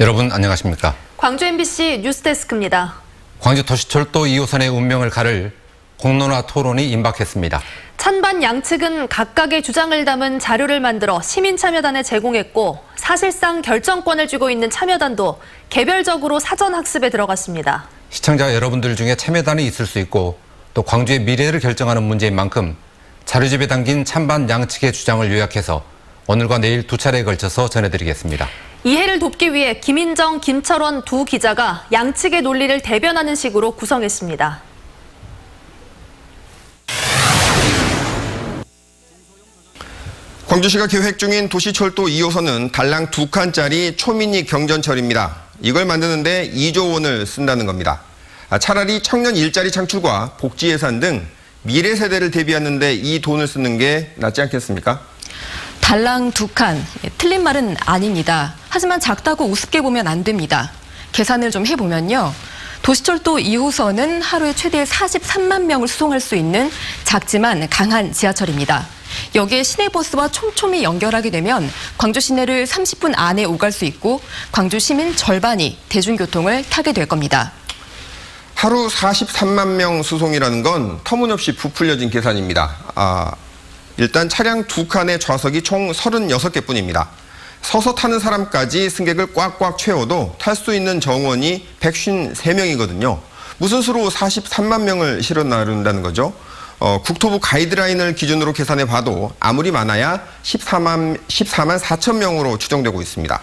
여러분 안녕하십니까? 광주 MBC 뉴스데스크입니다. 광주 도시철도 2호선의 운명을 가를 공론화 토론이 임박했습니다. 찬반 양측은 각각의 주장을 담은 자료를 만들어 시민참여단에 제공했고 사실상 결정권을 쥐고 있는 참여단도 개별적으로 사전 학습에 들어갔습니다. 시청자 여러분들 중에 참여단이 있을 수 있고 또 광주의 미래를 결정하는 문제인 만큼 자료집에 담긴 찬반 양측의 주장을 요약해서 오늘과 내일 두 차례에 걸쳐서 전해드리겠습니다. 이해를 돕기 위해 김인정, 김철원 두 기자가 양측의 논리를 대변하는 식으로 구성했습니다. 광주시가 계획 중인 도시철도 2호선은 달랑 2칸짜리 초미니 경전철입니다. 이걸 만드는데 2조 원을 쓴다는 겁니다. 차라리 청년 일자리 창출과 복지 예산 등 미래 세대를 대비하는데 이 돈을 쓰는 게 낫지 않겠습니까? 달랑 2칸, 틀린 말은 아닙니다. 하지만 작다고 우습게 보면 안 됩니다. 계산을 좀 해보면요. 도시철도 2호선은 하루에 최대 43만 명을 수송할 수 있는 작지만 강한 지하철입니다. 여기에 시내버스와 촘촘히 연결하게 되면 광주 시내를 30분 안에 오갈 수 있고 광주 시민 절반이 대중교통을 타게 될 겁니다. 하루 43만 명 수송이라는 건 터무니없이 부풀려진 계산입니다. 일단 차량 2칸의 좌석이 총 36개뿐입니다. 서서 타는 사람까지 승객을 꽉꽉 채워도 탈 수 있는 정원이 153명이거든요. 무슨 수로 43만 명을 실어 나른다는 거죠? 국토부 가이드라인을 기준으로 계산해 봐도 아무리 많아야 14만 4천 명으로 추정되고 있습니다.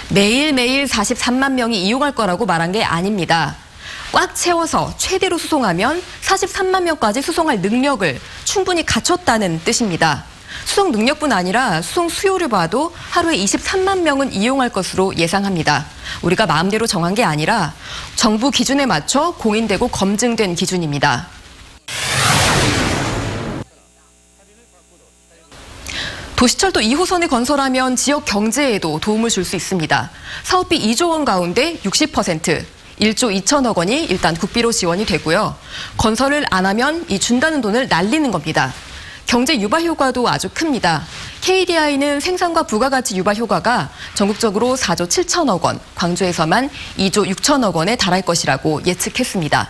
매일매일 43만 명이 이용할 거라고 말한 게 아닙니다. 꽉 채워서 최대로 수송하면 43만 명까지 수송할 능력을 충분히 갖췄다는 뜻입니다. 수송 능력뿐 아니라 수송 수요를 봐도 하루에 23만 명은 이용할 것으로 예상합니다. 우리가 마음대로 정한 게 아니라 정부 기준에 맞춰 공인되고 검증된 기준입니다. 도시철도 2호선을 건설하면 지역 경제에도 도움을 줄 수 있습니다. 사업비 2조 원 가운데 60%, 1조 2천억 원이 일단 국비로 지원이 되고요. 건설을 안 하면 이 준다는 돈을 날리는 겁니다. 경제 유발 효과도 아주 큽니다. KDI는 생산과 부가가치 유발 효과가 전국적으로 4조 7천억 원, 광주에서만 2조 6천억 원에 달할 것이라고 예측했습니다.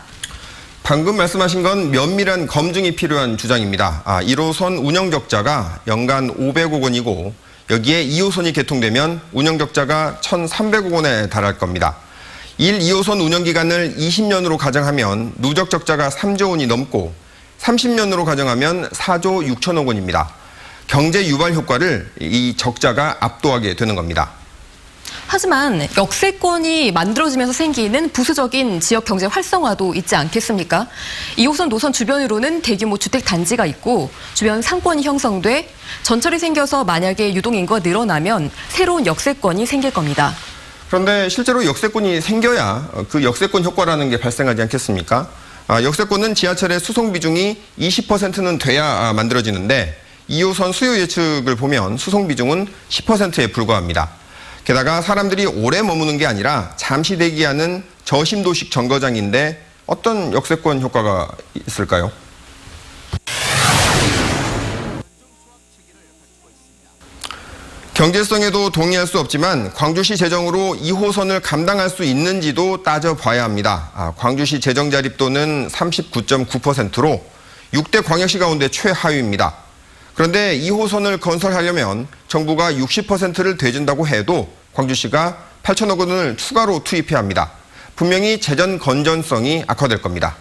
방금 말씀하신 건 면밀한 검증이 필요한 주장입니다. 1호선 운영 적자가 연간 500억 원이고 여기에 2호선이 개통되면 운영 적자가 1,300억 원에 달할 겁니다. 1, 2호선 운영 기간을 20년으로 가정하면 누적 적자가 3조 원이 넘고 30년으로 가정하면 4조 6천억 원입니다. 경제 유발 효과를 이 적자가 압도하게 되는 겁니다. 하지만 역세권이 만들어지면서 생기는 부수적인 지역 경제 활성화도 있지 않겠습니까? 2호선 노선 주변으로는 대규모 주택 단지가 있고 주변 상권이 형성돼 전철이 생겨서 만약에 유동인구가 늘어나면 새로운 역세권이 생길 겁니다. 그런데 실제로 역세권이 생겨야 그 역세권 효과라는 게 발생하지 않겠습니까? 역세권은 지하철의 수송 비중이 20%는 돼야 만들어지는데 2호선 수요 예측을 보면 수송 비중은 10%에 불과합니다. 게다가 사람들이 오래 머무는 게 아니라 잠시 대기하는 저심도식 정거장인데 어떤 역세권 효과가 있을까요? 경제성에도 동의할 수 없지만 광주시 재정으로 2호선을 감당할 수 있는지도 따져봐야 합니다. 광주시 재정 자립도는 39.9%로 6대 광역시 가운데 최하위입니다. 그런데 2호선을 건설하려면 정부가 60%를 대준다고 해도 광주시가 8천억 원을 추가로 투입해야 합니다. 분명히 재정 건전성이 악화될 겁니다.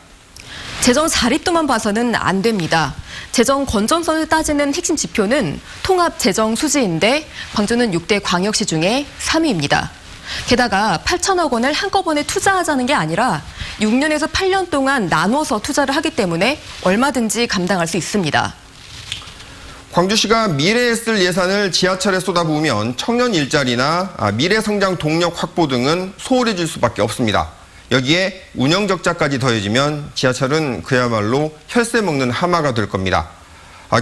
재정 자립도만 봐서는 안 됩니다. 재정 건전성을 따지는 핵심 지표는 통합 재정 수지인데 광주는 6대 광역시 중에 3위입니다. 게다가 8천억 원을 한꺼번에 투자하자는 게 아니라 6년에서 8년 동안 나눠서 투자를 하기 때문에 얼마든지 감당할 수 있습니다. 광주시가 미래에 쓸 예산을 지하철에 쏟아부으면 청년 일자리나 미래 성장 동력 확보 등은 소홀해질 수밖에 없습니다. 여기에 운영 적자까지 더해지면 지하철은 그야말로 혈세 먹는 하마가 될 겁니다.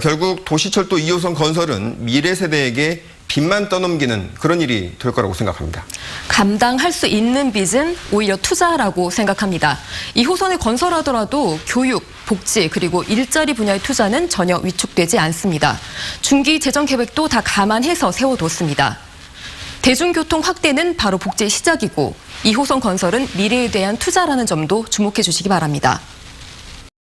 결국 도시철도 2호선 건설은 미래 세대에게 빚만 떠넘기는 그런 일이 될 거라고 생각합니다. 감당할 수 있는 빚은 오히려 투자라고 생각합니다. 2호선을 건설하더라도 교육, 복지 그리고 일자리 분야의 투자는 전혀 위축되지 않습니다. 중기 재정 계획도 다 감안해서 세워뒀습니다. 대중교통 확대는 바로 복지의 시작이고 2호선 건설은 미래에 대한 투자라는 점도 주목해 주시기 바랍니다.